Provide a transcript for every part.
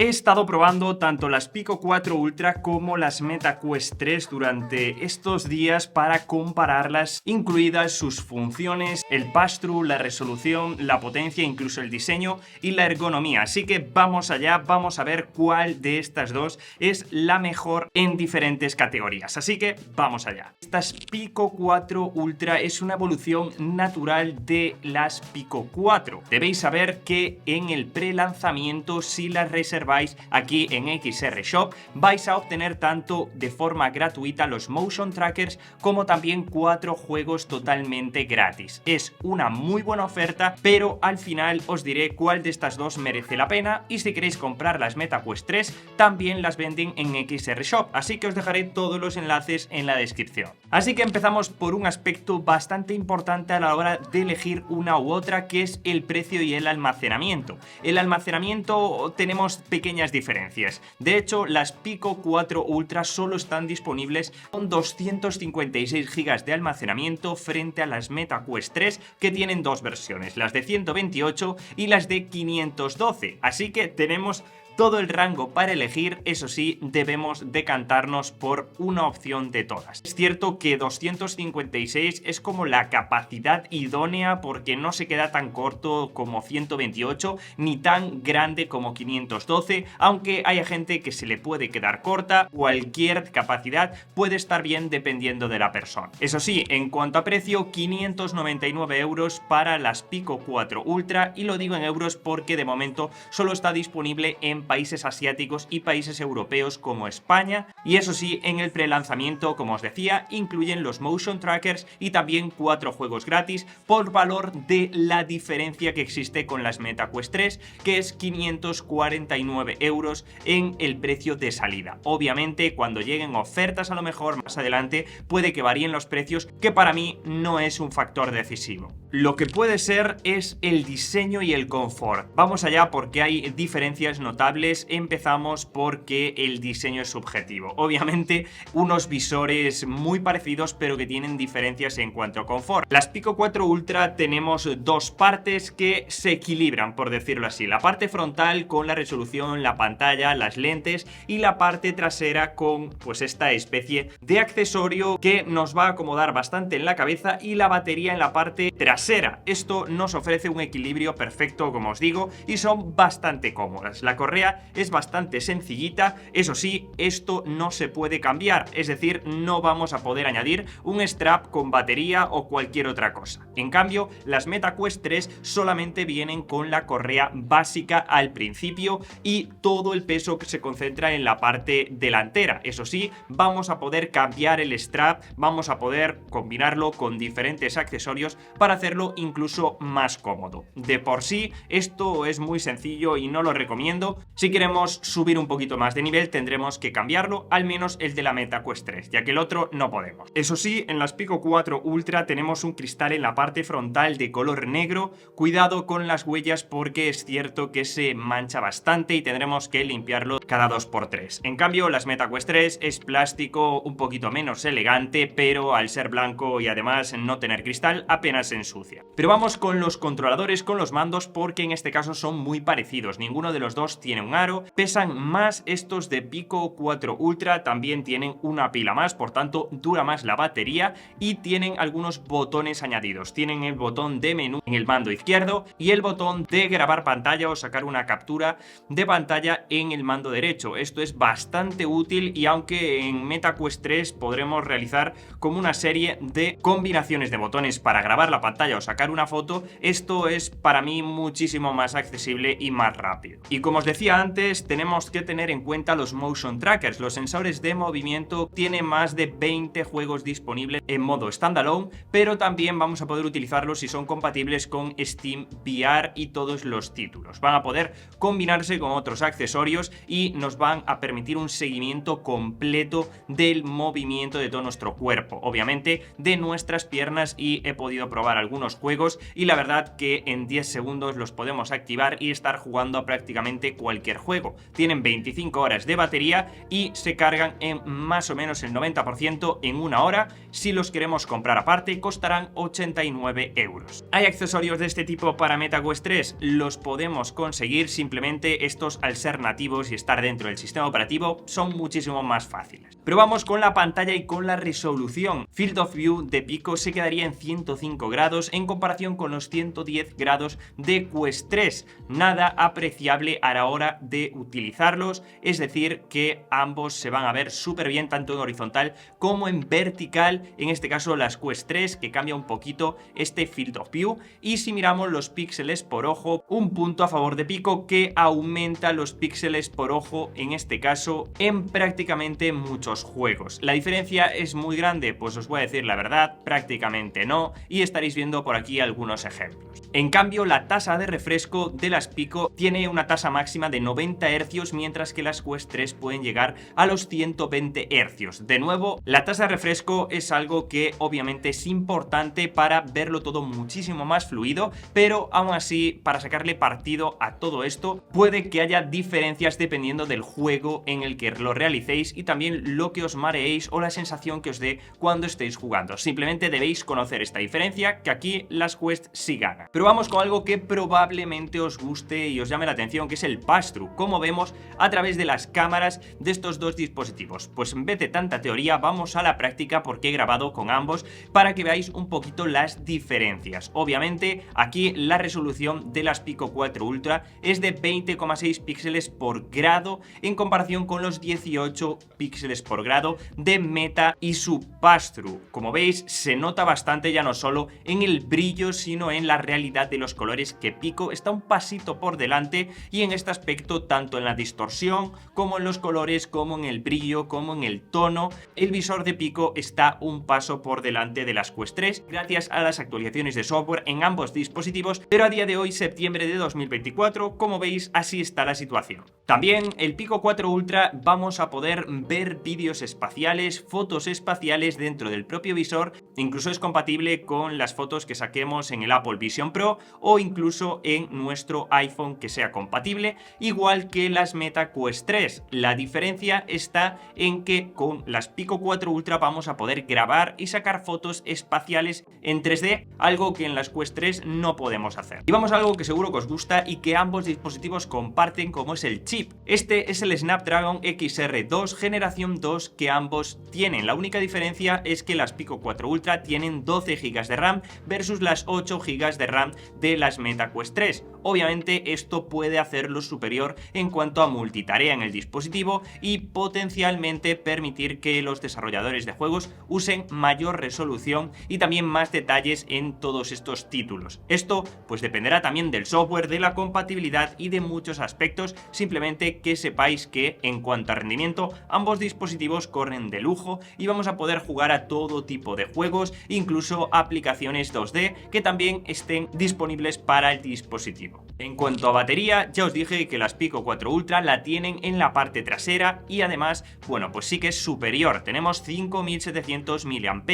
He estado probando tanto las Pico 4 Ultra como las Meta Quest 3 durante estos días para compararlas, incluidas sus funciones, el pass-through, la resolución, la potencia, incluso el diseño y la ergonomía. Así que vamos allá, vamos a ver cuál de estas dos es la mejor en diferentes categorías. Así que vamos allá. Estas Pico 4 Ultra es una evolución natural de las Pico 4. Debéis saber que en el pre-lanzamiento, si las reserváis aquí en XR Shop, vais a obtener tanto de forma gratuita los motion trackers como también 4 juegos totalmente gratis. Es una muy buena oferta, pero al final os diré cuál de estas dos merece la pena, y si queréis comprar las Meta Quest 3 también las venden en XR Shop, así que os dejaré todos los enlaces en la descripción. Así que empezamos por un aspecto bastante importante a la hora de elegir una u otra, que es el precio y el almacenamiento. El almacenamiento tenemos pequeñas diferencias. De hecho, las Pico 4 Ultra solo están disponibles con 256 GB de almacenamiento frente a las Meta Quest 3, que tienen dos versiones, las de 128 y las de 512. Así que tenemos todo el rango para elegir. Eso sí, debemos decantarnos por una opción de todas. Es cierto que 256 es como la capacidad idónea, porque no se queda tan corto como 128 ni tan grande como 512, aunque hay gente que se le puede quedar corta. Cualquier capacidad puede estar bien dependiendo de la persona. Eso sí, en cuanto a precio, 599 euros para las Pico 4 Ultra, y lo digo en euros porque de momento solo está disponible en países asiáticos y países europeos como España, y eso sí, en el prelanzamiento, como os decía, incluyen los motion trackers y también 4 juegos gratis por valor de la diferencia que existe con las Meta Quest 3, que es 549 euros en el precio de salida. Obviamente, cuando lleguen ofertas, a lo mejor más adelante puede que varíen los precios, que para mí no es un factor decisivo. Lo que puede ser es el diseño y el confort. Vamos allá porque hay diferencias notables. Empezamos porque el diseño es subjetivo. Obviamente, unos visores muy parecidos, pero que tienen diferencias en cuanto a confort. Las Pico 4 Ultra tenemos dos partes que se equilibran, por decirlo así. La parte frontal con la resolución, la pantalla, las lentes, y la parte trasera con pues esta especie de accesorio que nos va a acomodar bastante en la cabeza, y la batería en la parte trasera. Esto nos ofrece un equilibrio perfecto, como os digo, y son bastante cómodas. La correa es bastante sencillita. Eso sí, esto no se puede cambiar, es decir, no vamos a poder añadir un strap con batería o cualquier otra cosa. En cambio, las Meta Quest 3 solamente vienen con la correa básica al principio, y todo el peso que se concentra en la parte delantera. Eso sí, vamos a poder cambiar el strap, vamos a poder combinarlo con diferentes accesorios para hacerlo incluso más cómodo. De por sí, esto es muy sencillo y no lo recomiendo. Si queremos subir un poquito más de nivel, tendremos que cambiarlo, al menos el de la Meta Quest 3, ya que el otro no podemos. Eso sí, en las Pico 4 Ultra tenemos un cristal en la parte frontal de color negro. Cuidado con las huellas, porque es cierto que se mancha bastante y tendremos que limpiarlo cada 2×3. En cambio, las Meta Quest 3 es plástico un poquito menos elegante, pero al ser blanco y además no tener cristal, apenas se ensucia. Pero vamos con los controladores, con los mandos, porque en este caso son muy parecidos. Ninguno de los dos tiene un aro. Pesan más estos de Pico 4 Ultra, también tienen una pila más, por tanto dura más la batería, y tienen algunos botones añadidos. Tienen el botón de menú en el mando izquierdo y el botón de grabar pantalla o sacar una captura de pantalla en el mando derecho. Esto es bastante útil, y aunque en Meta Quest 3 podremos realizar como una serie de combinaciones de botones para grabar la pantalla o sacar una foto, esto es para mí muchísimo más accesible y más rápido. Y como os decía antes, tenemos que tener en cuenta los motion trackers. Los sensores de movimiento tienen más de 20 juegos disponibles en modo standalone, pero también vamos a poder utilizarlos si son compatibles con Steam VR y todos los títulos. Van a poder combinarse con otros accesorios y nos van a permitir un seguimiento completo del movimiento de todo nuestro cuerpo, obviamente de nuestras piernas, y he podido probar algunos algunos juegos y la verdad que en 10 segundos los podemos activar y estar jugando a prácticamente cualquier juego. Tienen 25 horas de batería y se cargan en más o menos el 90% en una hora. Si los queremos comprar aparte, costarán 89 euros. ¿Hay accesorios de este tipo para MetaQuest 3? Los podemos conseguir, simplemente estos, al ser nativos y estar dentro del sistema operativo, son muchísimo más fáciles. Pero vamos con la pantalla y con la resolución. Field of View de Pico se quedaría en 105 grados en comparación con los 110 grados de Quest 3. Nada apreciable a la hora de utilizarlos, es decir que ambos se van a ver súper bien tanto en horizontal como en vertical, en este caso las Quest 3, que cambia un poquito este Field of View. Y si miramos los píxeles por ojo, un punto a favor de Pico, que aumenta los píxeles por ojo, en este caso en prácticamente muchos juegos. ¿La diferencia es muy grande? Pues os voy a decir la verdad, prácticamente no, y estaréis viendo por aquí algunos ejemplos. En cambio, la tasa de refresco de las Pico tiene una tasa máxima de 90 Hz, mientras que las Quest 3 pueden llegar a los 120 Hz. De nuevo, la tasa de refresco es algo que obviamente es importante para verlo todo muchísimo más fluido, pero aún así, para sacarle partido a todo esto, puede que haya diferencias dependiendo del juego en el que lo realicéis y también lo que os mareéis o la sensación que os dé cuando estéis jugando. Simplemente debéis conocer esta diferencia, que aquí las Quest sí ganan. Pero vamos con algo que probablemente os guste y os llame la atención, que es el pass-through, como vemos a través de las cámaras de estos dos dispositivos. Pues en vez de tanta teoría, vamos a la práctica, porque he grabado con ambos para que veáis un poquito las diferencias. Obviamente aquí la resolución de las Pico 4 Ultra es de 20,6 píxeles por grado en comparación con los 18 píxeles por grado de Meta y su pass-through. Como veis, se nota bastante, ya no solo en el brillo sino en la realidad de los colores, que Pico está un pasito por delante, y en este aspecto tanto en la distorsión como en los colores, como en el brillo, como en el tono, el visor de Pico está un paso por delante de las Quest 3 gracias a las actualizaciones de software en ambos dispositivos. Pero a día de hoy, septiembre de 2024, como veis, así está la situación. También el Pico 4 Ultra vamos a poder ver vídeos espaciales, fotos espaciales dentro del propio visor, incluso es compatible con las fotos que saquemos en el Apple Vision Pro o incluso en nuestro iPhone que sea compatible, igual que las Meta Quest 3. La diferencia está en que con las Pico 4 Ultra vamos a poder grabar y sacar fotos espaciales en 3D, algo que en las Quest 3 no podemos hacer. Y vamos a algo que seguro que os gusta y que ambos dispositivos comparten, como es el chip. Este es el Snapdragon XR2 generación 2 que ambos tienen. La única diferencia es que las Pico 4 Ultra tienen 12 GB de RAM versus las 8 GB de RAM de las Meta Quest 3. Obviamente esto puede hacerlo superior en cuanto a multitarea en el dispositivo y potencialmente permitir que los desarrolladores de juegos usen mayor resolución y también más detalles en todos estos títulos. Esto pues dependerá también del software, de la compatibilidad y de muchos aspectos. Simplemente que sepáis que en cuanto a rendimiento, ambos dispositivos corren de lujo y vamos a poder jugar a todo tipo de juegos, incluso aplicaciones 2D que también estén disponibles para el dispositivo. En cuanto a batería, ya os dije que las Pico 4 Ultra la tienen en la parte trasera y además, bueno, pues sí que es superior. Tenemos 5700 mAh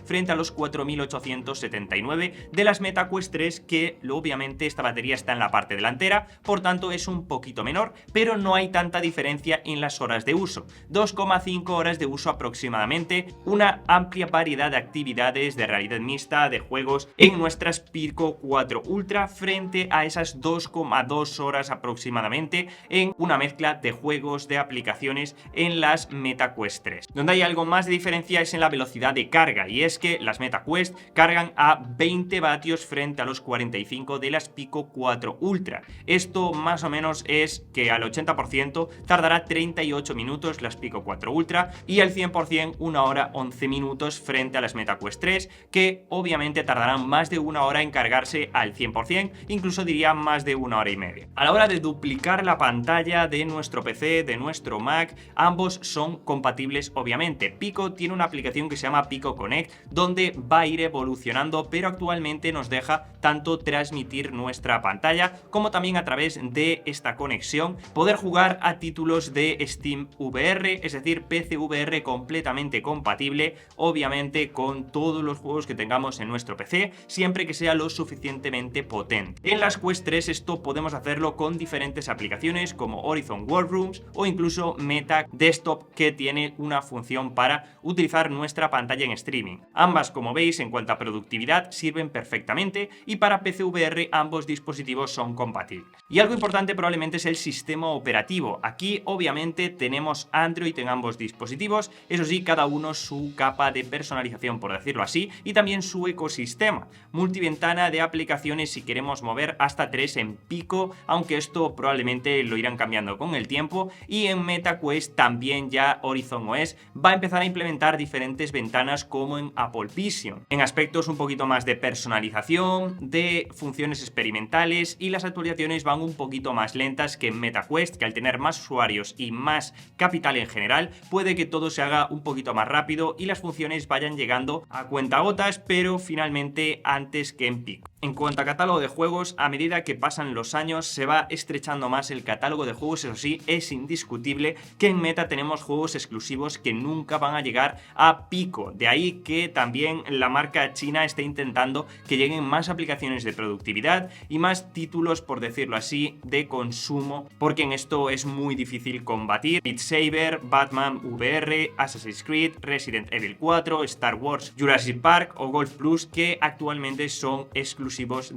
frente a los 4879 de las Meta Quest 3, que obviamente esta batería está en la parte delantera, por tanto es un poquito menor, pero no hay tanta diferencia en las horas de uso. 2,5 horas de uso aproximadamente, una amplia variedad de actividades de realidad mixta, de juegos en nuestras Pico 4 Ultra frente a esas 2,2 horas aproximadamente en una mezcla de juegos, de aplicaciones en las Meta Quest 3. Donde hay algo más de diferencia es en la velocidad de carga, y es que las Meta Quest cargan a 20 vatios frente a los 45 de las Pico 4 Ultra. Esto más o menos es que al 80% tardará 38 minutos las Pico 4 Ultra y al 100% 1 hora 11 minutos frente a las Meta Quest 3, que obviamente tardarán más de una hora en cargarse al 100%, incluso diría más de 1 hora y media. A la hora de duplicar la pantalla de nuestro PC, de nuestro Mac, ambos son compatibles obviamente. Pico tiene una aplicación que se llama Pico Connect, donde va a ir evolucionando, pero actualmente nos deja tanto transmitir nuestra pantalla como también a través de esta conexión poder jugar a títulos de Steam VR, es decir, PC VR completamente compatible, obviamente con todos los juegos que tengamos en nuestro PC. PC, siempre que sea lo suficientemente potente. En las Quest 3 esto podemos hacerlo con diferentes aplicaciones como Horizon Workrooms o incluso Meta Desktop, que tiene una función para utilizar nuestra pantalla en streaming. Ambas, como veis, en cuanto a productividad sirven perfectamente y para PC VR ambos dispositivos son compatibles. Y algo importante probablemente es el sistema operativo. Aquí obviamente tenemos Android en ambos dispositivos, eso sí, cada uno su capa de personalización, por decirlo así, y también su ecosistema. Multiventana de aplicaciones si queremos mover hasta 3 en Pico, aunque esto probablemente lo irán cambiando con el tiempo, y en MetaQuest también ya Horizon OS va a empezar a implementar diferentes ventanas como en Apple Vision, en aspectos un poquito más de personalización, de funciones experimentales, y las actualizaciones van un poquito más lentas que en MetaQuest, que al tener más usuarios y más capital en general, puede que todo se haga un poquito más rápido y las funciones vayan llegando a cuentagotas, pero finalmente antes que en Pico. En cuanto a catálogo de juegos, a medida que pasan los años se va estrechando más el catálogo de juegos. Eso sí, es indiscutible que en Meta tenemos juegos exclusivos que nunca van a llegar a Pico. De ahí que también la marca china esté intentando que lleguen más aplicaciones de productividad y más títulos, por decirlo así, de consumo, porque en esto es muy difícil combatir. Beat Saber, Batman VR, Assassin's Creed, Resident Evil 4, Star Wars, Jurassic Park o Golf Plus, que actualmente son exclusivos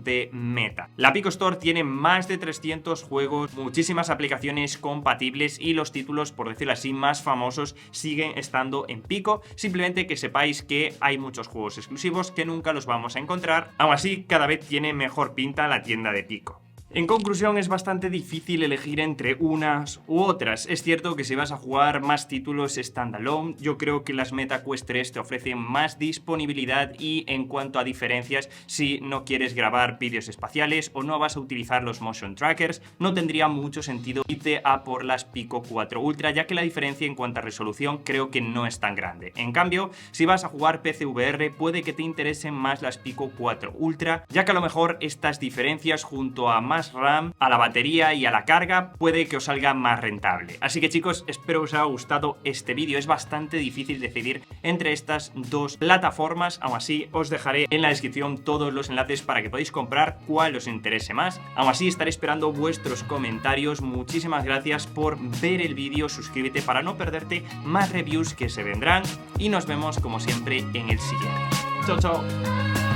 de Meta. La Pico Store tiene más de 300 juegos, muchísimas aplicaciones compatibles y los títulos, por decirlo así, más famosos siguen estando en Pico. Simplemente que sepáis que hay muchos juegos exclusivos que nunca los vamos a encontrar. Aún así, cada vez tiene mejor pinta la tienda de Pico. En conclusión, es bastante difícil elegir entre unas u otras. Es cierto que si vas a jugar más títulos standalone, yo creo que las Meta Quest 3 te ofrecen más disponibilidad, y en cuanto a diferencias, si no quieres grabar vídeos espaciales o no vas a utilizar los motion trackers, no tendría mucho sentido irte a por las Pico 4 Ultra, ya que la diferencia en cuanto a resolución creo que no es tan grande. En cambio, si vas a jugar PC VR, puede que te interesen más las Pico 4 Ultra, ya que a lo mejor estas diferencias junto a más RAM, a la batería y a la carga puede que os salga más rentable. Así que chicos, espero que os haya gustado este vídeo. Es bastante difícil decidir entre estas dos plataformas, aún así os dejaré en la descripción todos los enlaces para que podáis comprar cuál os interese más. Aún así estaré esperando vuestros comentarios. Muchísimas gracias por ver el vídeo, suscríbete para no perderte más reviews que se vendrán y nos vemos como siempre en el siguiente. Chao, chao.